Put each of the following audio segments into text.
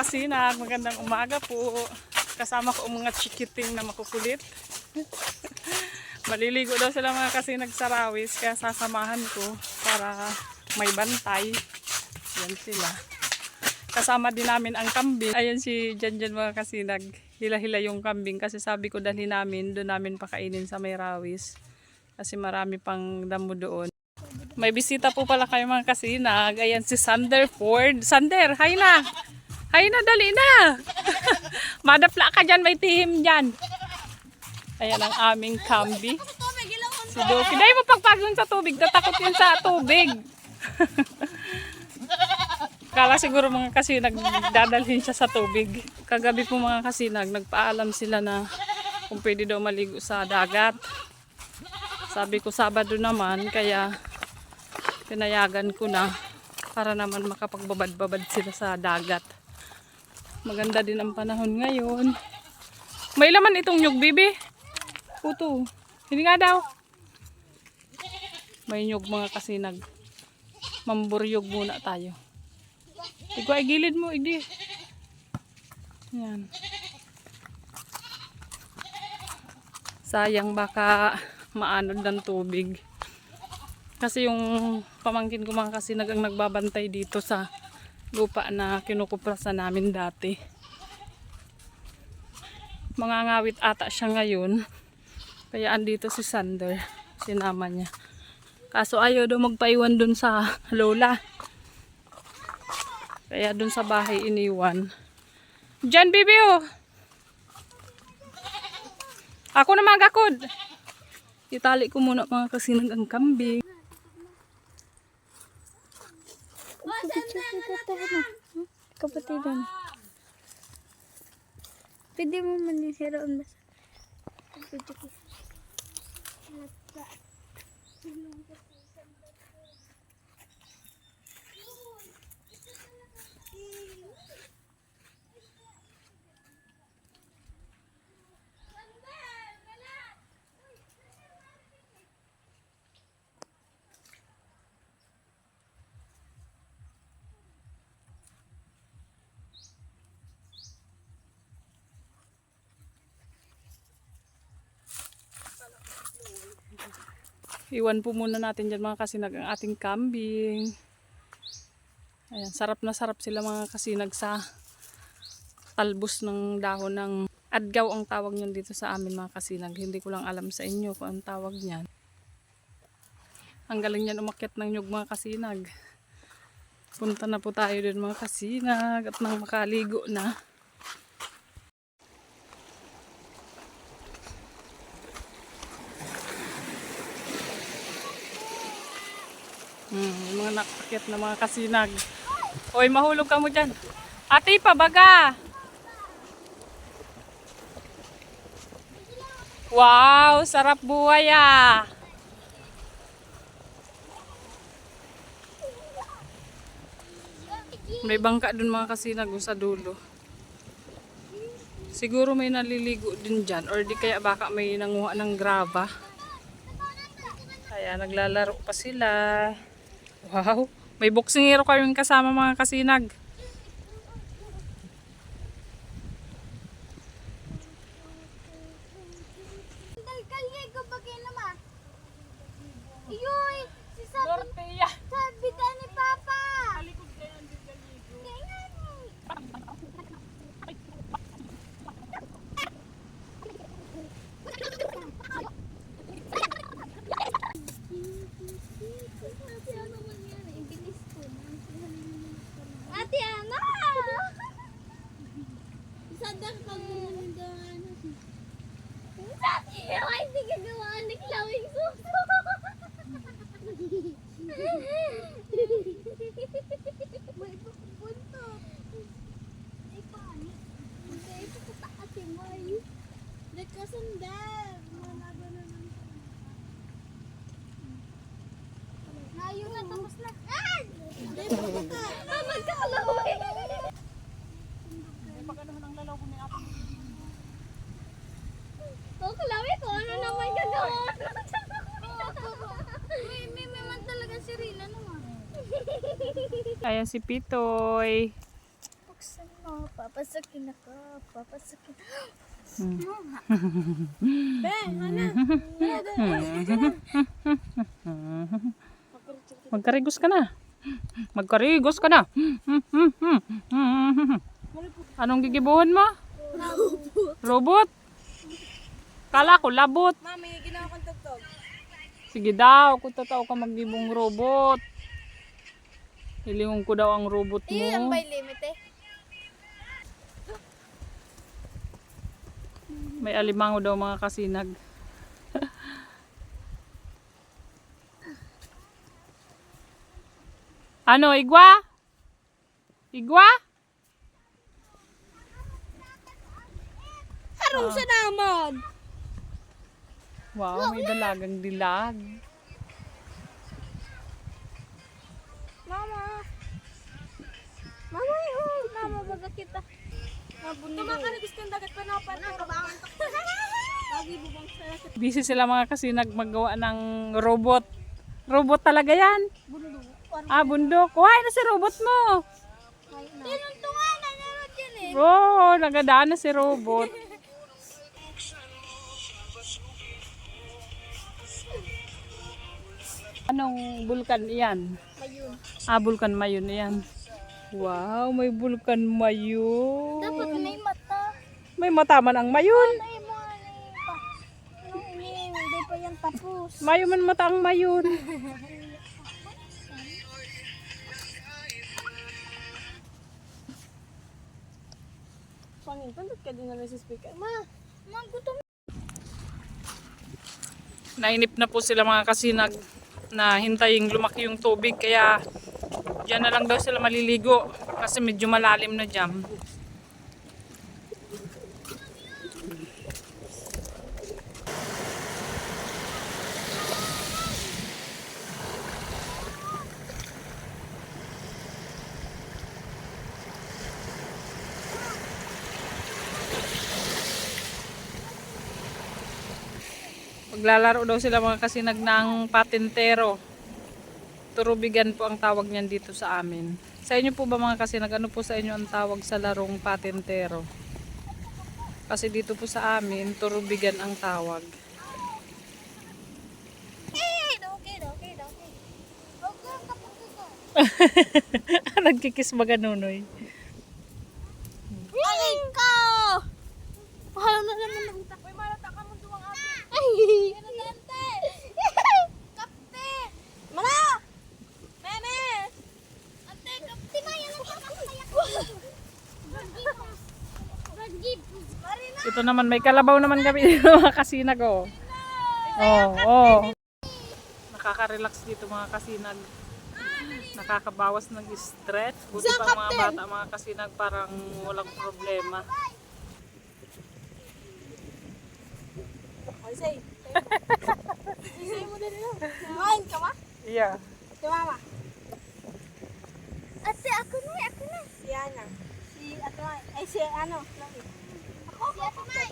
Kasinag, magandang umaga po. Kasama ko ang mga chikiting na makukulit. Maliligo daw sila mga kasinag sa rawis, kaya sasamahan ko para may bantay. Yan sila. Kasama din namin ang kambing. Ayan si Janjan mga kasinag. Hila-hila yung kambing kasi sabi ko dalhin namin, doon namin pakainin sa may rawis. Kasi marami pang damo doon. May bisita po pala kayo mga kasinag. Ayan si Sander Ford. Sander, hi na! Hay na, dali na. Madapla ka dyan, may tihim dyan. Ayan ang aming kambi. Si Doki. Dahil mo pagpagyon sa tubig, tatakot yun sa tubig. Kala siguro mga kasinag, dadalhin siya sa tubig. Kagabi po mga kasinag, nagpaalam sila na kung pwede daw maligo sa dagat. Sabi ko Sabado naman, kaya pinayagan ko na para naman makapagbabad-babad sila sa dagat. Maganda din ang panahon ngayon. May laman itong nyug, bibi. Puto. Hindi nga daw. May nyug mga kasinag. Mamburyog muna tayo. Ikaw ay gilid mo, igdi. Yan. Sayang baka maanod ng tubig. Kasi yung pamangkin ko mga kasinag ang nagbabantay dito sa lupa na kinukuprasan namin dati. Mangangawit ata siya ngayon. Kaya andito si Sander. Sinama niya. Kaso ayaw daw magpaiwan dun sa lola. Kaya dun sa bahay iniwan. Diyan, bibi oh. Ako na magakod. Itali ko muna mga kasinag ang kambing. Kapatidan. Pwede mo manisiraon ba sa Iwan po muna natin dyan mga kasinag ang ating kambing. Ayan, sarap na sarap sila mga kasinag sa talbos ng dahon ng adgaw ang tawag niyan dito sa amin mga kasinag. Hindi ko lang alam sa inyo kung ang tawag niyan. Ang galing niyan umakyat ng nyug mga kasinag. Punta na po tayo din mga kasinag at nang makaligo na. Yung mga nakakit na mga kasinag. Hoy, mahulog ka mo dyan. Ate, pabaga. Wow, sarap buhay ah. May bangka dun mga kasinag sa dulo. Siguro may naliligo din dyan or di kaya baka may nanguha ng graba. Kaya naglalaro pa sila. Wow, may boksingero kayong kasama mga kasinag. Sabi ka ni Papa. Ate Ana! Sadang pag-umundahan. Ate, ay hindi ka gawaan ni Klawing Suso. May pupunta. Ay, paano? Ay, pupunta kasi may. Nagkasandal. Malago naman. Ayan si Pitoy. Buksan mo. Papasakin ako. Papasakin. Magkarigos ka na. Magkarigos ka na. Anong gigibuhan mo? Robot? Kala ko labot. Mami, ginawa kong tugtog. Sige daw, kung totoo ka maggibong robot. Hilingon ko daw ang robot mo. Iyan by limit eh. May alimango daw mga kasinag. Ano, igwa? Igwa? Harong sa naman. Wow, may dalagang dilag. Mama. Mama, yun. Mama, baga kita. Tumakarigos kang dagat pa na pa. Nakabangan ka. Lagi bubang sa Busy sila mga kasinag maggawa ng robot. Robot talaga yan. bundok. Ah, bundok. Kuhay na si robot mo. Tinuntungan na naman yun eh. Oh, nagadaan na si robot. Anong bulkan iyan? Ayun. Ah, bulkan mayon iyan. Wow, may bulkan mayon. Dapat may mata. May mata man ang mayon. Ay mo, pa. Hindi pa yan tapos. Mayo man mata ang mayon. Pangin, pandot ka din na sa speaker. Ma, gutom. Nainip na po sila mga kasinag na hintayin lumaki yung tubig kaya diyan na lang daw sila maliligo kasi medyo malalim na dyan. Maglalaro daw sila mga kasinag ng patintero. Turubigan po ang tawag niyan dito sa amin. Sa inyo po ba mga kasinag, ano po sa inyo ang tawag sa larong patintero? Kasi dito po sa amin, turubigan ang tawag. Okay. Nagkikis ba ganunoy? Aray ko! Mahal na naman ang utak. Uy, malata ka mo duwang ate. Ay! Ano dante? Kapte! Mana! Meme! Ate, kapte ba? Yan ang kakakayak ko. Ragib! Marina! Ito naman, may kalabaw naman kami dito mga kasinag. Oh. Nakaka-relax dito mga kasinag. Nakakabawas ng stress. Buti pa mga bata mga kasinag parang walang problema. Say mo din yun. Kumain ka ma? Yeah. Si mama. Ate, ako na. Si Ana. Si Atoy. Ay, si ano? Ako? Si Atoy.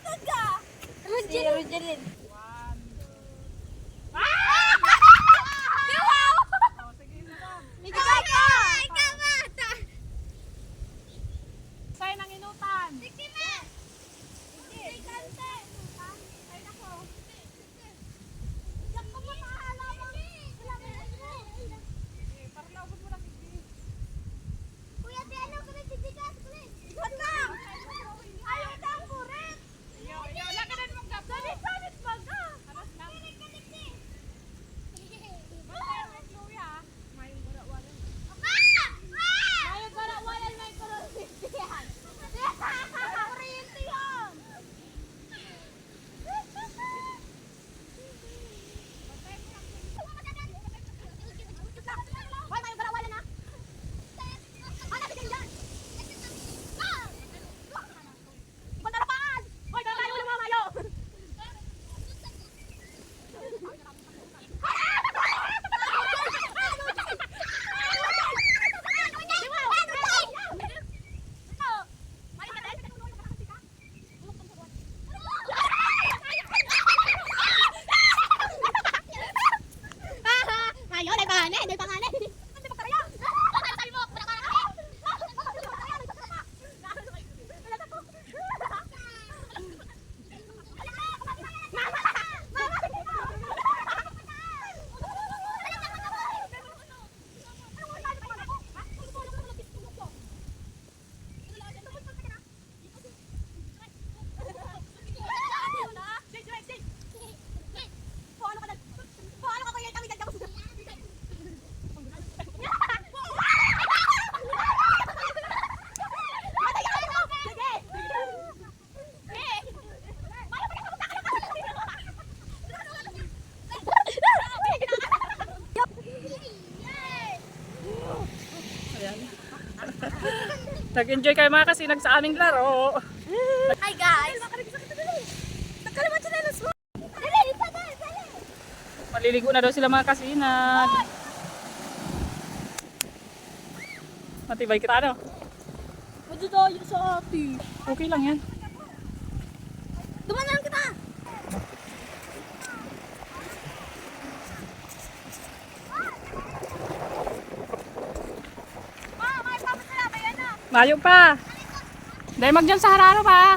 Taga! Si Rogelin. Ikaw ka! Sa'yo nang inutan. Nag-enjoy kayo mga kasinag sa aming laro. Hi guys! Nakalimutan sila ng small! Dali! Dali! Maliligo na daw sila mga kasinag. Matibay kita ano? Medyo tayo sa ati. Okay lang yan. Dumanan kita! May papasala ba yan na? Layo pa. Dahil magdyan sa hararo pa.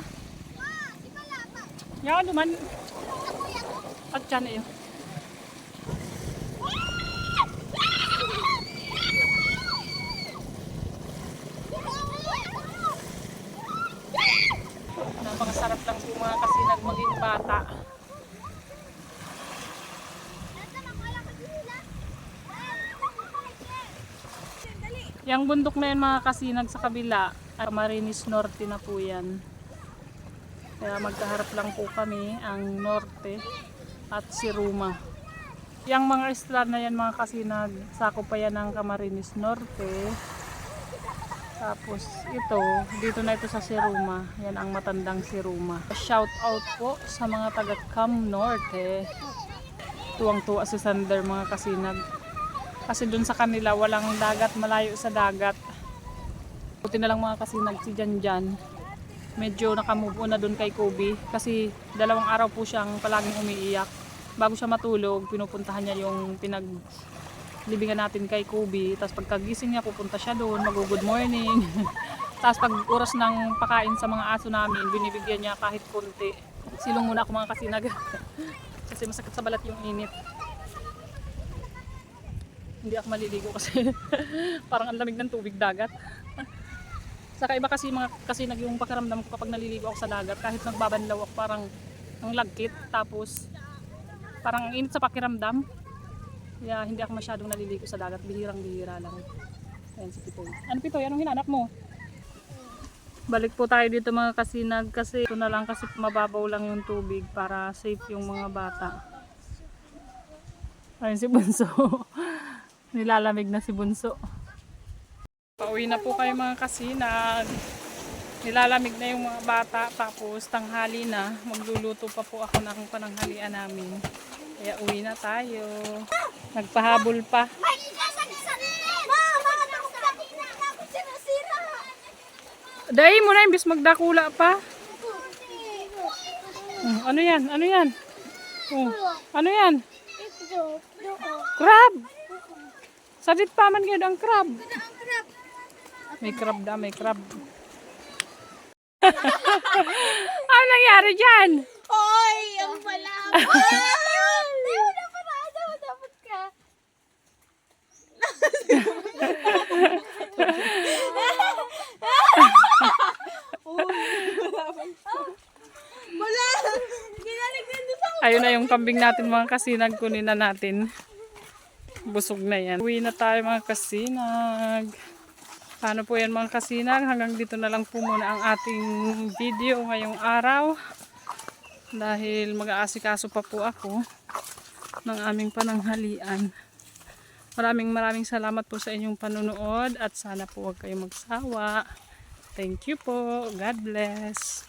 Di ba lapa? Yan, duman. Sa kuya ko? At dyan eh. Napakasarap lang po mga kasinag maging bata. Yang bundok na yan mga kasinag sa kabila, Camarines Norte na po yan. Kaya magkaharap lang po kami ang Norte at Siruma. Yang mga isla na yan mga kasinag, sakop pa yan ng Camarines Norte. Tapos ito, dito na ito sa Siruma. Yan ang matandang Siruma. Shout out po sa mga taga Cam Norte. Tuwang-tuwa si Sander mga kasinag. Kasi dun sa kanila walang dagat, malayo sa dagat. Buti na lang mga kasinag si Janjan. Medyo nakamove on na dun kay Kobe. Kasi 2 araw po siyang palaging umiiyak. Bago siya matulog, pinupuntahan niya yung pinaglibingan natin kay Kobe. Tapos pagkagising niya, pupunta siya doon, mag-good morning. Tapos pag oras ng pakain sa mga aso namin, binibigyan niya kahit konti. Silong muna ako mga kasinag. Kasi masakit sa balat yung init. Hindi ako maliligo kasi parang ang lamig ng tubig dagat. Saka iba kasi mga kasinag yung pakiramdam ko kapag naliligo ako sa dagat. Kahit nagbabanlaw ako parang ang lagkit. Tapos parang ang init sa pakiramdam. Kaya hindi ako masyadong naliligo sa dagat. Bihirang-bihira lang. Ayan si Pitoy. Ano Pitoy? Anong hinanap mo? Balik po tayo dito mga kasinag kasi ito na lang kasi mababaw lang yung tubig para safe yung mga bata. Ayun si Bunso. Nilalamig na si Bunso. Pauwi na po kayo mga kasinag. Nilalamig na yung mga bata tapos tanghali na. Magluluto pa po ako ng pananghalian namin. Kaya uwi na tayo. Nagpahabol pa. Dahil mo na imbis magdakula pa. Ano yan? Ano yan? Ano yan? Crab! Sadit pa man ngayon ang crab. May crab da, may crab. Ano nangyari dyan? Oy! Ang malabot! Dapat ka. Wala! Ginalignan doon sa Ayun na yung kambing natin mga kasinag. Kunin na natin. Busog na yan. Uwi na tayo mga kasinag. Paano po yan mga kasinag? Hanggang dito na lang po muna ang ating video ngayong araw. Dahil mag-aasikaso pa po ako ng aming pananghalian. Maraming salamat po sa inyong panunood at sana po huwag kayong magsawa. Thank you po. God bless.